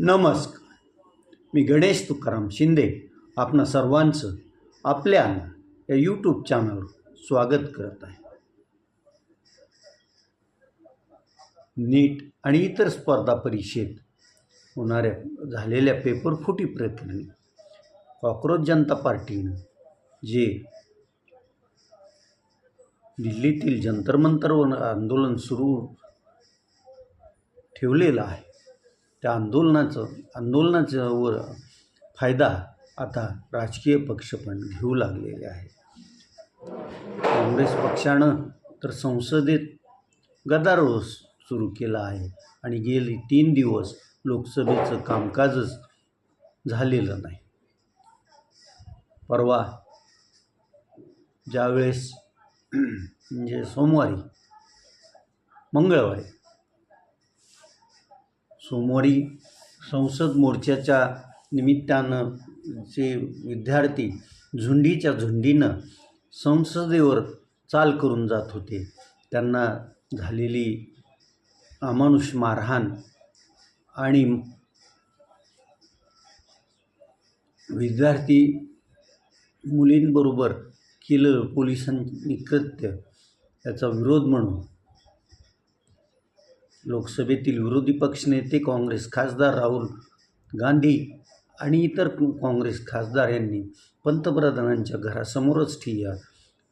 नमस्कार. मी गणेश तुकाराम शिंदे आपणा सर्वांचं आपल्या या यूट्यूब चॅनलवर स्वागत करत आहे. नीट आणि इतर स्पर्धा परीक्षेत झालेल्या पेपरफुटी प्रकरणी कॉक्रोच जनता पार्टीनं जे दिल्लीतील जंतर मंतरवर आंदोलन सुरू ठेवलेलं आहे, त्या आंदोलनाचा फायदा आता राजकीय पक्ष पण घेऊ लागलेले आहे. काँग्रेस पक्षानं तर संसदेत गदारोळ सुरू केला आहे आणि गेली 3 दिवस लोकसभेचं कामकाजच झालेलं नाही. परवा ज्यावेळेस म्हणजे सोमवारी संसद मोर्चाच्या निमित्तानं जे विद्यार्थी झुंडीच्या झुंडीनं संसदेवर चाल करून जात होते, त्यांना झालेली अमानुष मारहाण आणि विद्यार्थी मुलींबरोबर केलं पोलिसांनी कृत्य, याचा विरोध म्हणून लोकसभेतील विरोधी पक्षनेते काँग्रेस खासदार राहुल गांधी आणि इतर काँग्रेस खासदार यांनी पंतप्रधानांच्या घरासमोरच ठिय्या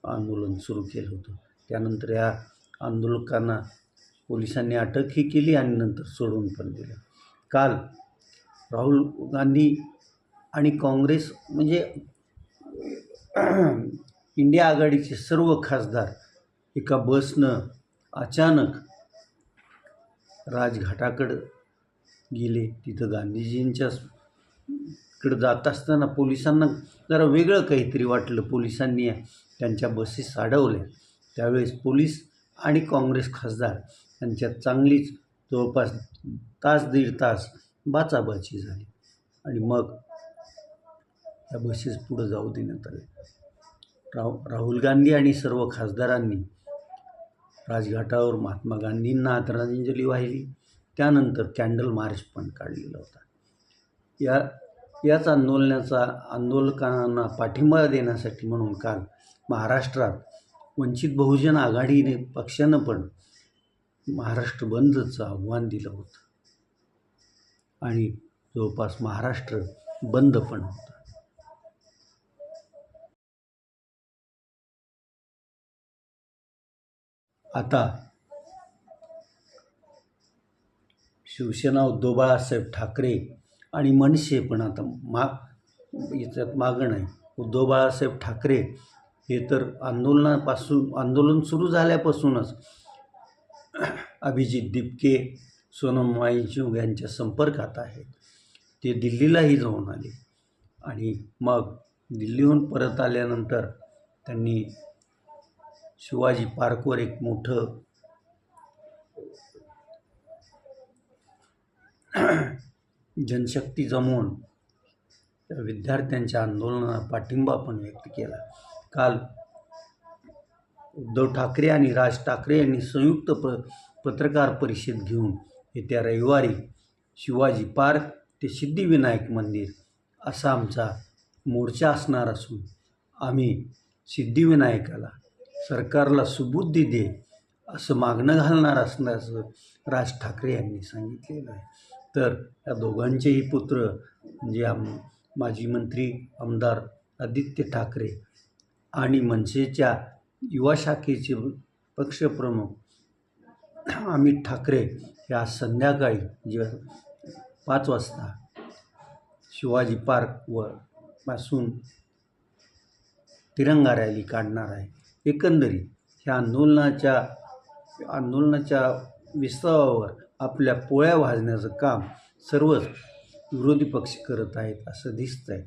आंदोलन सुरू केलं होतं. त्यानंतर या आंदोलकांना पोलिसांनी अटकही केली आणि नंतर सोडून पण दिलं. काल राहुल गांधी आणि काँग्रेस म्हणजे इंडिया आघाडीचे सर्व खासदार एका बसनं अचानक राजघाटाकडं गेले. तिथं गांधीजींच्याकडे जात असताना पोलिसांना जरा वेगळं काहीतरी वाटलं. पोलिसांनी त्यांच्या बसेस अडवल्या. त्यावेळेस पोलीस आणि काँग्रेस खासदार यांच्यात चांगलीच जवळपास दीड तास बाचाबाची झाली आणि मग त्या बसेस पुढं जाऊ देण्यात आले. राहुल गांधी आणि सर्व खासदारांनी राजघाटावर महात्मा गांधींना आदरांजली वाहिली. त्यानंतर कॅन्डल मार्च पण काढलेला होता. याच आंदोलकांना पाठिंबा देण्यासाठी म्हणून काल महाराष्ट्रात वंचित बहुजन आघाडीने पक्षानं पण महाराष्ट्र बंदचं आव्हान दिलं होतं आणि जवळपास महाराष्ट्र बंद पण होतं. आता शिवसेना उद्धव बाळासाहेब ठाकरे आणि मनसे पण आता याच्यात मागं नाही. उद्धव बाळासाहेब ठाकरे हे तर आंदोलन सुरू झाल्यापासूनच अभिजित दिपके, सोनम वांगचुक यांच्या संपर्कात आहेत. ते दिल्लीलाही जाऊन आले आणि मग दिल्लीहून परत आल्यानंतर त्यांनी शिवाजी पार्कवर एक मोठं जनशक्ती जमवून त्या विद्यार्थ्यांच्या आंदोलनाला पाठिंबा पण व्यक्त केला. काल उद्धव ठाकरे आणि राज ठाकरे यांनी संयुक्त पत्रकार परिषद घेऊन येत्या रविवारी शिवाजी पार्क ते सिद्धिविनायक मंदिर असा आमचा मोर्चा असणार असून आम्ही सिद्धिविनायकाला सरकारला सुबुद्धी दे असं मागणं घालणार असल्याचं राज ठाकरे यांनी सांगितलेलं आहे. तर या दोघांचेही पुत्र म्हणजे माजी मंत्री आमदार आदित्य ठाकरे आणि मनसेच्या युवा शाखेचे पक्षप्रमुख अमित ठाकरे हे आज संध्याकाळी 5 वाजता शिवाजी पार्कवर पासून तिरंगा रॅली काढणार आहे. एकंदरीत ह्या आंदोलनाच्या विस्तवावर आपल्या पोळ्या वाजण्याचं काम सर्वच विरोधी पक्ष करत आहेत असं दिसतंय.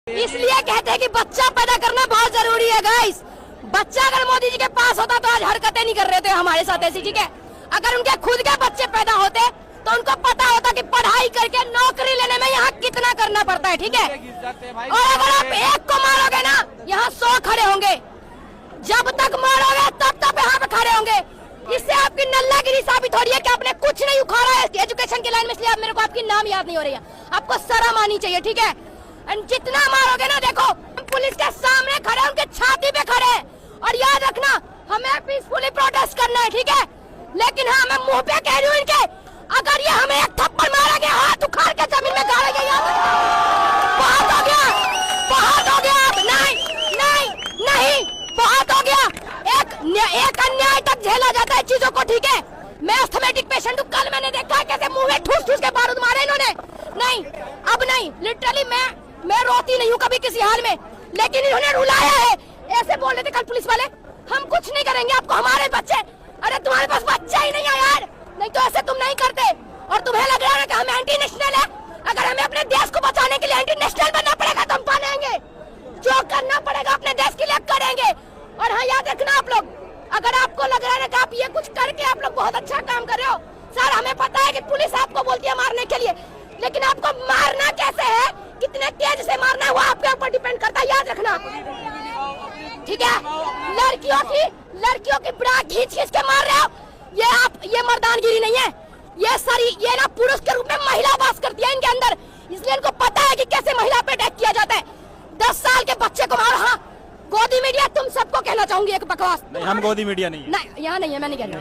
इसलिए कहते हैं कि बच्चा पैदा करना बहुत जरूरी है गाइस। बच्चा अगर मोदी जी के पास होता तो आज हरकतें नहीं कर रहे थे हमारे साथ ऐसी, ठीक है। अगर उनके खुद के बच्चे पैदा होते तो उनको पता होता कि पढ़ाई करके नौकरी लेने में यहाँ कितना करना पड़ता है, ठीक है। और अगर आप एक को मारोगे ना, यहाँ 100 खड़े होंगे। जब तक मारोगे तब तक यहाँ पे खड़े होंगे। इससे आपकी नल्लागिरी साबित हो रही है कि आपने कुछ नहीं उखाड़ा है एजुकेशन की लाइन में, इसलिए मेरे को आपकी नाम याद नहीं हो रही है। आपको शर्म आनी चाहिए, ठीक है। जितना मारोगे ना, देखो पुलिस के सामने खड़े, उनके छाती पे खड़े, और याद रखना हमें पीसफुली प्रोटेस्ट करना है, ठीक है। लेकिन हाँ, मैं मुंह पे कह रही हूँ इनके, अगर ये हमें एक थप्पड़ मारेंगे, हाथ उखाड़ के जमीन में गाड़ेंगे, याद रखना। बहुत हो गया, बहुत हो गया। नहीं नहीं नहीं, बहुत हो गया। एक अन्याय तक झेला जाता है चीजों को, ठीक है। मैं अस्थमेटिक पेशेंट हूँ, कल मैंने देखा है कैसे मुंह में ठूस ठूस के बारूद मारे इन्होंने। नहीं, अब नहीं, लिटरली मैं रोती नहीं हूँ कभी किसी हाल में, लेकिन इन्होंने रुलाया है। ऐसे बोल रहे थे कल पुलिस वाले, हम कुछ नहीं करेंगे आपको, हमारे बच्चे। अरे तुम्हारे पास बच्चा ही नहीं है यार, नहीं तो ऐसे तुम नहीं करते। और तुम्हें लग रहा है कि हम एंटी नेशनल है। अगर हमें अपने देश को बचाने के लिए एंटी नेशनल बनना पड़ेगा तो हम बनेंगे, जो करना पड़ेगा अपने देश के लिए करेंगे। और हाँ, याद रखना आप लोग, अगर आपको लग रहा है कि आप ये कुछ करके आप लोग बहुत अच्छा काम कर रहे हो, सर हमें पता है कि पुलिस आपको बोलती है मारने के लिए, लेकिन आपको मारना कैसे है, कितने तेज से मारना है, वो आपके ऊपर डिपेंड करता है, याद रखना, ठीक है। लड़कियों की ब्रा खींच खींच के मार रहे हो, ये मर्दानगिरी नहीं है। ये ना पुरुष के रूप में महिला वास करती है इनके अंदर, इसलिए इनको पता है कि कैसे महिला पे अटैक किया जाता है। 10 साल के बच्चे को मारो। हाँ, गोदी मीडिया तुम सबको कहना चाहूंगी एक बकवास। नहीं, हम गोदी मीडिया नहीं है। नहीं, यहाँ नहीं है, मैं नहीं कह रहा।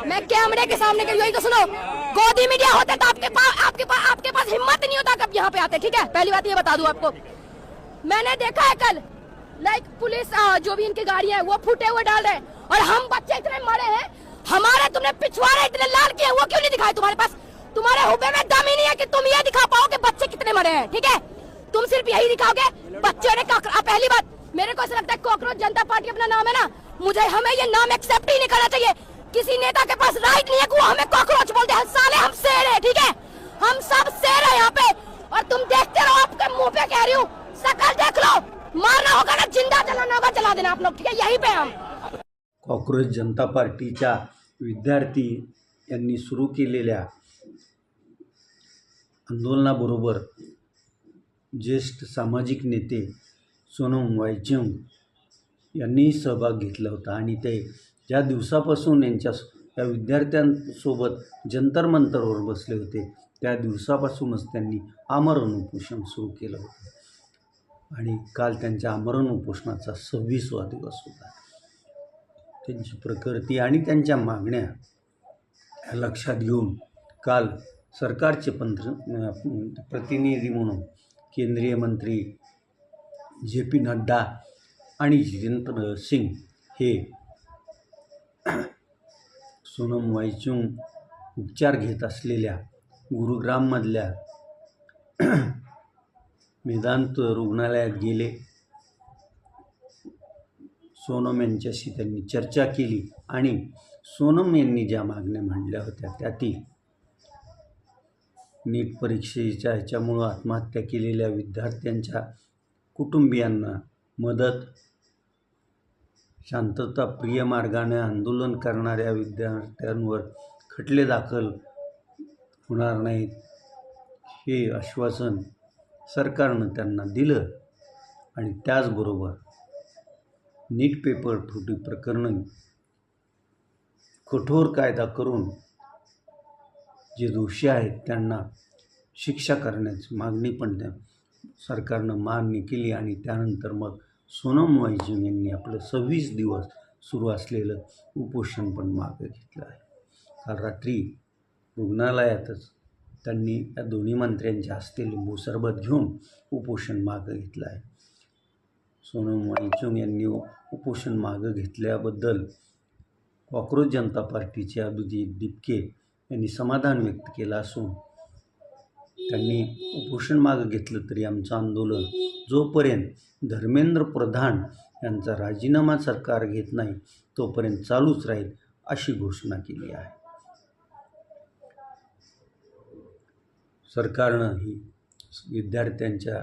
मैं कैमरे के सामने यही तो सुनो, गोदी मीडिया होते तो आपके पास हिम्मत नहीं होता कब यहाँ पे आते, ठीक है। पहली बात ये बता दूं आपको, मैंने देखा है कल लाइक पुलिस जो भी इनकी गाड़ियां हैं वो फूटे हुए डाल रहे हैं, और हम बच्चे इतने मरे हैं, हमारे तुमने पिछवाड़े इतने लाल किए, वो क्यों नहीं दिखाए तुम्हारे पास? तुम्हारे हुबे में दम ही नहीं है कि तुम ये दिखा पाओ कि बच्चे कितने मरे हैं, ठीक है। तुम सिर्फ यही दिखाओगे बच्चों ने। पहली बात, मेरे को ऐसा लगता है कॉकरोच जनता पार्टी अपना नाम है ना, हमें ये नाम एक्सेप्ट ही नहीं करना चाहिए। किसी नेता के पास राइट नहीं है कि वो हमें कॉकरोच बोलते हैं। साले हम शेर है, ठीक है, हम सब शेर है यहाँ पे। और तुम देखते रहो, आपके मुंह पे कह रही हूँ, शकल देख लो। मारना होगा ना, जिंदा जलाना होगा, जला देना आप लोग, ठीक है, यहीं पे हम। कॉक्रोच जनता पार्टीच्या विद्यार्थी यांनी सुरू केलेल्या आंदोलनाबरोबर ज्येष्ठ सामाजिक नेते सोनम वांगचुक यांनी सहभाग घेतला होता, आणि ते ज्या दिवसापासून या विद्यार्थ्यांसोबत जंतर मंतरवर बसले होते त्या दिवसापासूनच त्यांनी आमरण उपोषण सुरू केलं होतं, आणि काल त्यांच्या आमरण उपोषणाचा 26वा दिवस होता. त्यांची प्रकृती आणि त्यांच्या मागण्या लक्षात घेऊन काल सरकारचे प्रतिनिधी म्हणून केंद्रीय मंत्री JP नड्डा आणि जितेंद्र सिंग हे सोनम वांगचुक उपचार घेत असलेल्या गुरुग्राममधल्या मेदांत रुग्णालयात गेले. सोनम यांच्याशी त्यांनी चर्चा केली, आणि सोनम यांनी ज्या मागण्या मांडल्या होत्या त्यातील नीट परीक्षेच्या ह्याच्यामुळं आत्महत्या केलेल्या विद्यार्थ्यांच्या कुटुंबियांना मदत, शांतताप्रिय मार्गाने आंदोलन करणाऱ्या विद्यार्थ्यांवर खटले दाखल होणार नाहीत, हे आश्वासन सरकारनं त्यांना दिलं. आणि त्याचबरोबर नीट पेपर फुटी प्रकरण कठोर कायदा करून जे दोषी आहेत त्यांना शिक्षा करण्याची मागणी पण सरकारनं मान्य केली. आणि त्यानंतर मग सोनम वांगचुक यांनी आपलं 26 दिवस सुरू असलेलं उपोषण पण मागे घेतलं आहे. काल रात्री रुग्णालयातच त्यांनी या दोन्ही मंत्र्यांच्या हस्ते लिंबू सरबत घेऊन उपोषण मागे घेतलं आहे. सोनम वांगचुक यांनी उपोषण मागे घेतल्याबद्दल कॉक्रोच जनता पार्टीचे अभिजित दिपके यांनी समाधान व्यक्त केलं असून त्यांनी उपोषण मागे घेतलं तरी आमचं आंदोलन जोपर्यंत धर्मेंद्र प्रधान यांचा राजीनामा सरकार घेत नाही तोपर्यंत चालूच राहील, अशी घोषणा केली आहे. सरकारनं ही विद्यार्थ्यांच्या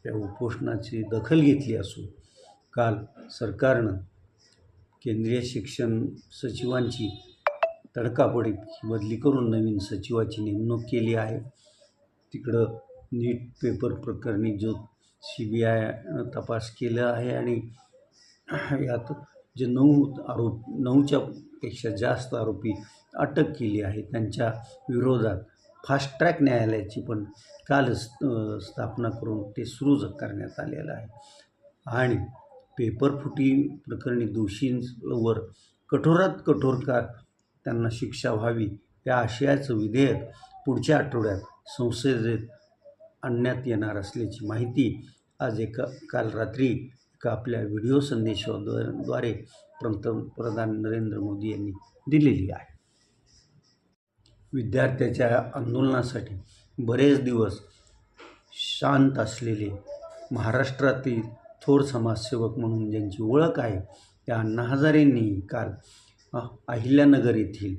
या उपोषणाची दखल घेतली असून काल सरकारनं केंद्रीय शिक्षण सचिवांची तडकाफडीत बदली करून नवीन सचिवाची नेमणूक केली आहे. तिकडं नीट पेपर प्रकरणी जो CBIनं तपास केला आहे आणि यात जे 9च्या पेक्षा जास्त आरोपी अटक केली आहे त्यांच्या विरोधात फास्ट ट्रॅक न्यायालयाची पण कालच स्थापना करून ते सुरू करण्यात आलेलं आहे. आणि पेपर फुटी प्रकरणी दोषींवर कठोरात कठोर त्यांना शिक्षा व्हावी या आशयाचं विधेयक पुढच्या आठवड्यात संसदेत आणण्यात येणार असल्याची माहिती आज काल रात्री एका आपल्या व्हिडिओ संदेशाद्वारे पंतप्रधान नरेंद्र मोदी यांनी दिलेली आहे. विद्यार्थ्याच्या आंदोलनासाठी बरेच दिवस शांत असलेले महाराष्ट्रातील थोर समाजसेवक म्हणून ज्यांची ओळख आहे त्या अण्णा हजारेंनी काल अहिल्यानगर येथील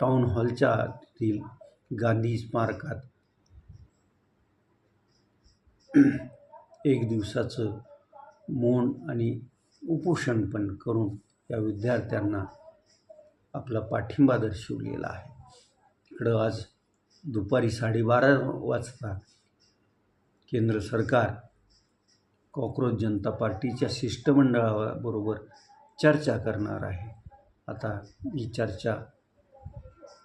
टाउन हॉलच्या गांधी स्मारकात एक दिवसाचं मौन आणि उपोषण पण करून या विद्यार्थ्यांना आपला पाठिंबा दर्शवलेला आहे. इकडं आज दुपारी 12:30 वाजता केंद्र सरकार कॉक्रोच जनता पार्टीच्या शिष्टमंडळाबरोबर चर्चा करणार आहे. आता ही चर्चा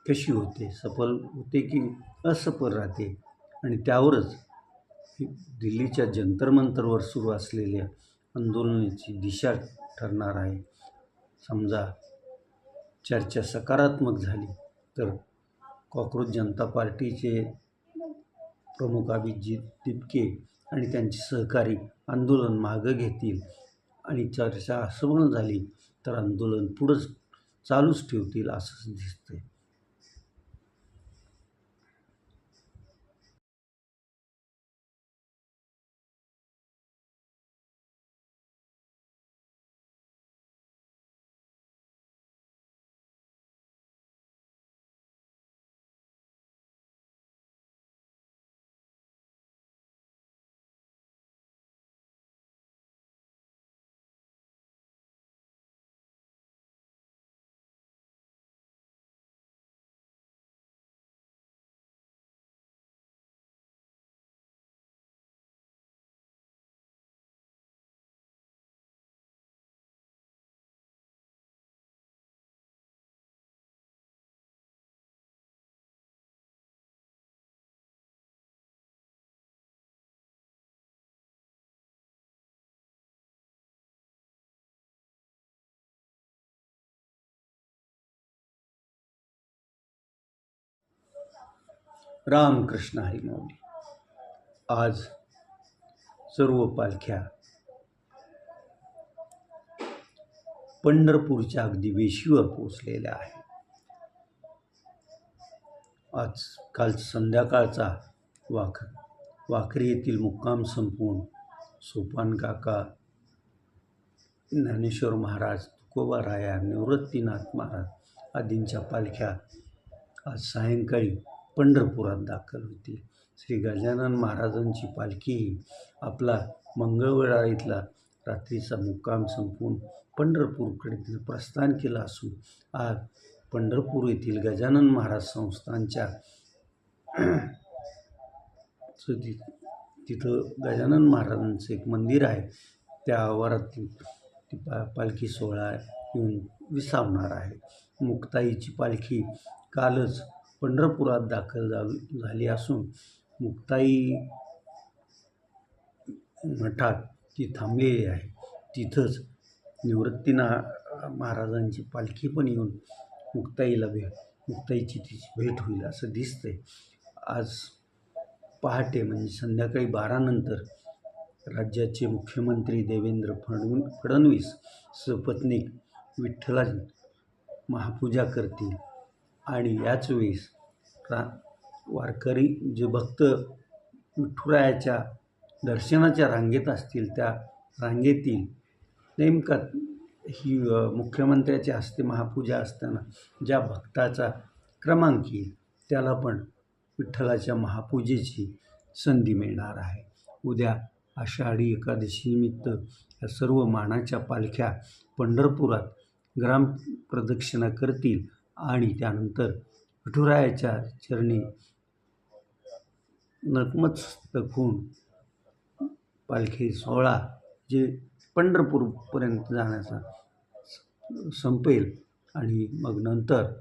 कशी होते, सफल होते की असफल राहते आणि त्यावरच दिल्लीच्या जंतर मंतरवर सुरू असलेल्या आंदोलनाची दिशा ठरणार आहे. समजा चर्चा सकारात्मक झाली तर कॉक्रोच जनता पार्टीचे प्रमुख अभिजित तिपके आणि त्यांचे सहकारी आंदोलन मागं घेतील आणि चर्चा असफल झाली तर आंदोलन पुढं चालूच ठेवतील असं दिसतंय. रामकृष्ण हरी माऊली. आज सर्व पालख्या पंढरपूरच्या अगदी वेशीवर पोचलेल्या आहेत. आज काल संध्याकाळचा वाखरी येथील मुक्काम संपवून सोपान काका, ज्ञानेश्वर महाराज, तुकोबाराया, निवृत्तीनाथ महाराज आदींच्या पालख्या आज सायंकाळी पंढरपुरात दाखल होती. श्री गजानन महाराजांची पालखीही आपला मंगळवेढा इथला रात्रीचा मुक्काम संपवून पंढरपूरकडे प्रस्थान केलं असून आज पंढरपूर येथील गजानन महाराज संस्थानच्या तिथं गजानन महाराजांचं एक मंदिर आहे त्या आवारात ती पालखी सोहळा येऊन विसावणार आहे. मुक्ताईची पालखी कालच पंढरपुरात दाखल झाली असून मुक्ताई मठात ती थांबलेली आहे. तिथंच महाराजांची पालखी पण येऊन मुक्ताईची तिची भेट होईल असं दिसतंय. आज पहाटे म्हणजे संध्याकाळी 12 नंतर राज्याचे मुख्यमंत्री देवेंद्र फडणवीस सपत्नीक विठ्ठलाची महापूजा करतील आणि याच वेळेस वारकरी जे भक्त विठुरायाच्या दर्शनाच्या रांगेत असतील त्या रांगेतील नेमका ही मुख्यमंत्र्याच्या हस्ते महापूजा असताना ज्या भक्ताचा क्रमांक येईल त्याला पण विठ्ठलाच्या महापूजेची संधी मिळणार आहे. उद्या आषाढी एकादशीनिमित्त या सर्व मानाच्या पालख्या पंढरपुरात ग्रामप्रदक्षिणा करतील आणि त्यानंतर विठुरायाच्या चरणी नतमस्तक होऊन पालखी सोहळा जे पंढरपूरपर्यंत जाण्याचा संपेल आणि मग नंतर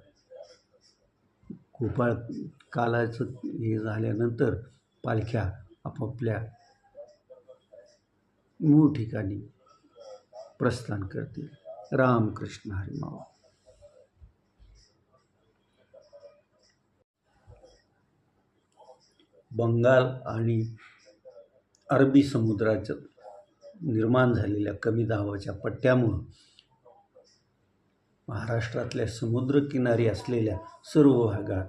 गोपाळ कालाचं हे झाल्यानंतर पालख्या आपापल्या मूळ ठिकाणी प्रस्थान करतील. रामकृष्ण हरी माऊली. बंगाल आणि अरबी समुद्राच्या निर्माण झालेल्या कमी दाबाच्या पट्ट्यामुळं महाराष्ट्रातल्या समुद्रकिनारी असलेल्या सर्व भागात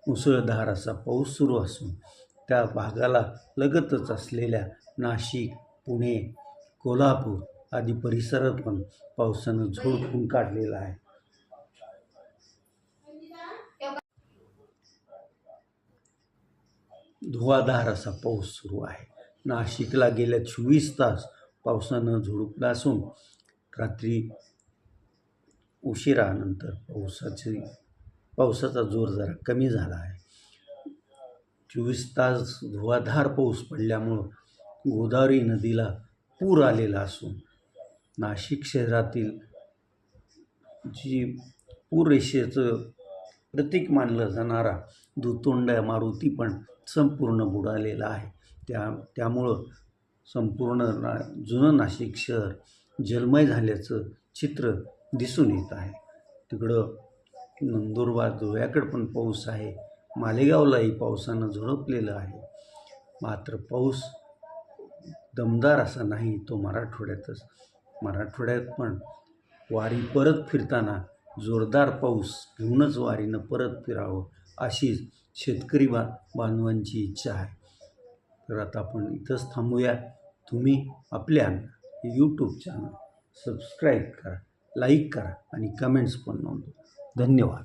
मुसळधार असा पाऊस सुरू असून त्या भागाला लगतच असलेल्या नाशिक, पुणे, कोल्हापूर आदी परिसरात पण पावसानं झोडपून काढलेला आहे. धुवाधार असा पाऊस सुरू आहे. नाशिकला गेल्या 24 तास पावसानं झोडपला असून रात्री उशिरानंतर पावसाचा जोर जरा कमी झाला आहे. 24 तास धुवाधार पाऊस पडल्यामुळं गोदावरी नदीला पूर आलेला असून नाशिक शहरातील जी पूररेषेचं प्रतीक मानलं जाणारा दुतोंड्या मारुती पण संपूर्ण बुडालेला आहे. त्यामुळं संपूर्ण जुनं नाशिक शहर जलमय झाल्याचं चित्र दिसून येत आहे. तिकडं नंदुरबार जोह्याकडं पण पाऊस आहे. मालेगावलाही पावसानं झोडपलेलं आहे. मात्र पाऊस दमदार असा नाही, तो मराठवाड्यातच. मराठवाड्यात पण वारी परत फिरताना जोरदार पाऊस घेऊनच वारीनं परत फिरावं अशीच शेतकरी बांधवांची इच्छा आहे. तर आता आपण इथंच थांबूया. तुम्ही आपल्या यूट्यूब चॅनल सबस्क्राईब करा, लाईक करा आणि कमेंट्स पण नोंदवा. धन्यवाद.